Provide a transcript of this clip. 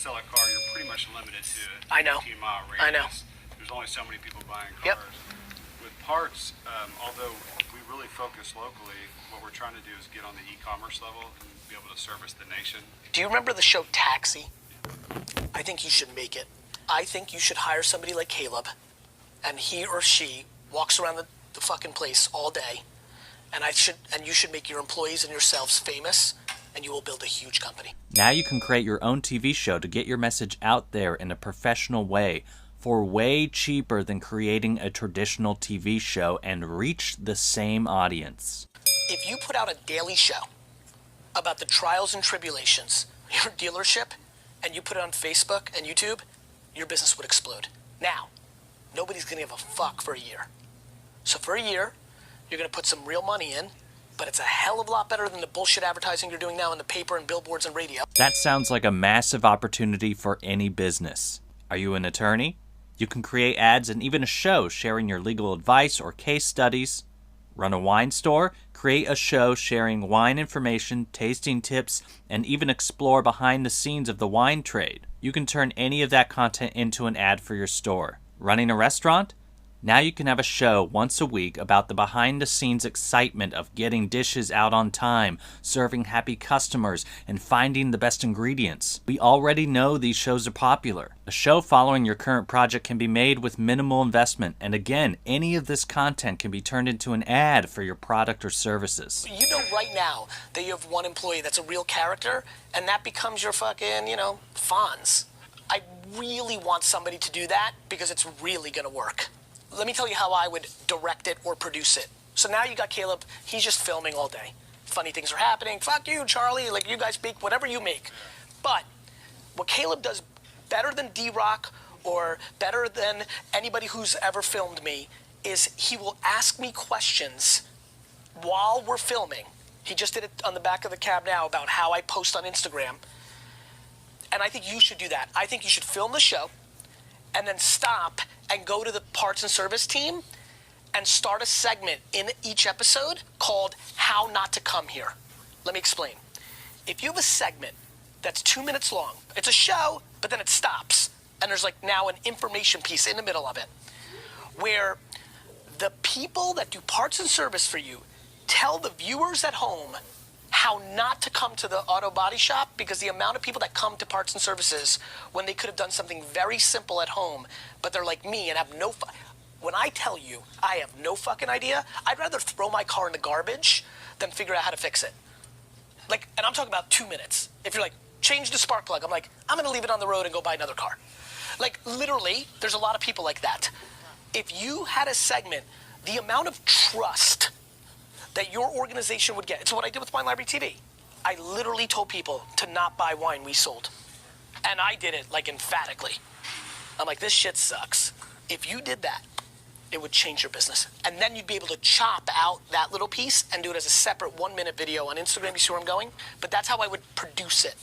sell a car, you're pretty much limited to I know. 15-mile radius. I know. There's only so many people buying cars. Yep. With parts, although we really focus locally, what we're trying to do is get on the e-commerce level and be able to service the nation. Do you remember the show Taxi? I think you should make it. I think you should hire somebody like Caleb, and he or she walks around the fucking place all day, and you should make your employees and yourselves famous, and you will build a huge company. Now you can create your own TV show to get your message out there in a professional way for way cheaper than creating a traditional TV show and reach the same audience. If you put out a daily show about the trials and tribulations of your dealership, and you put it on Facebook and YouTube, your business would explode. Now, nobody's gonna give a fuck for a year. So for a year, you're gonna put some real money in, but it's a hell of a lot better than the bullshit advertising you're doing now in the paper and billboards and radio. That sounds like a massive opportunity for any business. Are you an attorney? You can create ads and even a show sharing your legal advice or case studies. Run a wine store? Create a show sharing wine information, tasting tips, and even explore behind the scenes of the wine trade. You can turn any of that content into an ad for your store. Running a restaurant? Now you can have a show once a week about the behind-the-scenes excitement of getting dishes out on time, serving happy customers, and finding the best ingredients. We already know these shows are popular. A show following your current project can be made with minimal investment, and again, any of this content can be turned into an ad for your product or services. You know right now that you have one employee that's a real character, and that becomes your fucking, Fonz. I really want somebody to do that because it's really gonna work. Let me tell you how I would direct it or produce it. So now you got Caleb, he's just filming all day. Funny things are happening. Fuck you, Charlie. Like, you guys make whatever you make. But what Caleb does better than D-Rock or better than anybody who's ever filmed me is he will ask me questions while we're filming. He just did it on the back of the cab now about how I post on Instagram. And I think you should do that. I think you should film the show and then stop and go to the parts and service team and start a segment in each episode called How Not to Come Here. Let me explain. If you have a segment that's 2 minutes long, it's a show, but then it stops, and there's like now an information piece in the middle of it, where the people that do parts and service for you tell the viewers at home how not to come to the auto body shop, because the amount of people that come to parts and services when they could have done something very simple at home, but they're like me and have no when I tell you I have no fucking idea, I'd rather throw my car in the garbage than figure out how to fix it. Like, and I'm talking about 2 minutes. If you're like, change the spark plug, I'm like, I'm gonna leave it on the road and go buy another car. Like, literally, there's a lot of people like that. If you had a segment, the amount of trust that your organization would get. It's what I did with Wine Library TV. I literally told people to not buy wine we sold. And I did it, like, emphatically. I'm like, this shit sucks. If you did that, it would change your business. And then you'd be able to chop out that little piece and do it as a separate 1-minute video on Instagram. You see where I'm going? But that's how I would produce it.